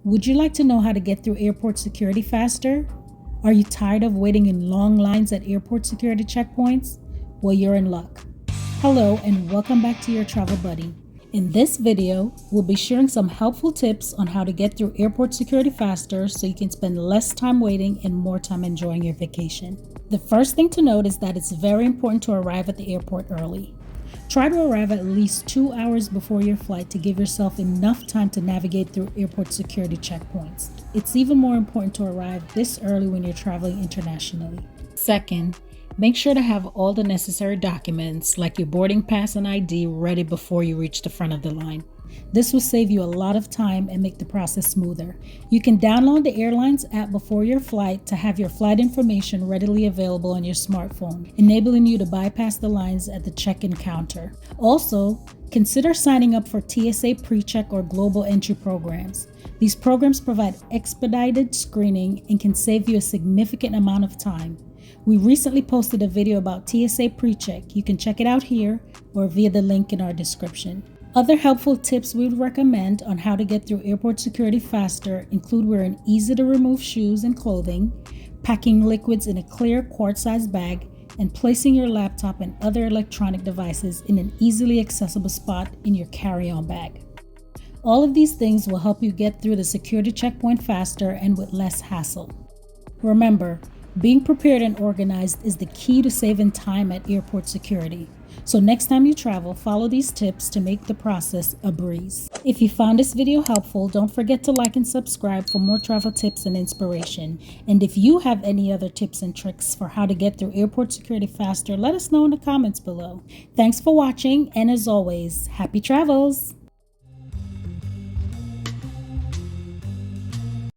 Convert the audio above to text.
Would you like to know how to get through airport security faster? Are you tired of waiting in long lines at airport security checkpoints? Well, you're in luck. Hello and welcome back to your travel buddy. In this video, we'll be sharing some helpful tips on how to get through airport security faster so you can spend less time waiting and more time enjoying your vacation. The first thing to note is that it's very important to arrive at the airport early. Try to arrive at least 2 hours before your flight to give yourself enough time to navigate through airport security checkpoints. It's even more important to arrive this early when you're traveling internationally. Second, make sure to have all the necessary documents like your boarding pass and ID ready before you reach the front of the line. This will save you a lot of time and make the process smoother. You can download the airline's app before your flight to have your flight information readily available on your smartphone, enabling you to bypass the lines at the check-in counter. Also, consider signing up for TSA PreCheck or Global Entry programs. These programs provide expedited screening and can save you a significant amount of time. We recently posted a video about TSA PreCheck. You can check it out here or via the link in our description. Other helpful tips we would recommend on how to get through airport security faster include wearing easy-to-remove shoes and clothing, packing liquids in a clear quart-sized bag, and placing your laptop and other electronic devices in an easily accessible spot in your carry-on bag. All of these things will help you get through the security checkpoint faster and with less hassle. Remember, being prepared and organized is the key to saving time at airport security. So next time you travel, follow these tips to make the process a breeze. If you found this video helpful, don't forget to like and subscribe for more travel tips and inspiration. And if you have any other tips and tricks for how to get through airport security faster, let us know in the comments below. Thanks for watching, and as always, happy travels!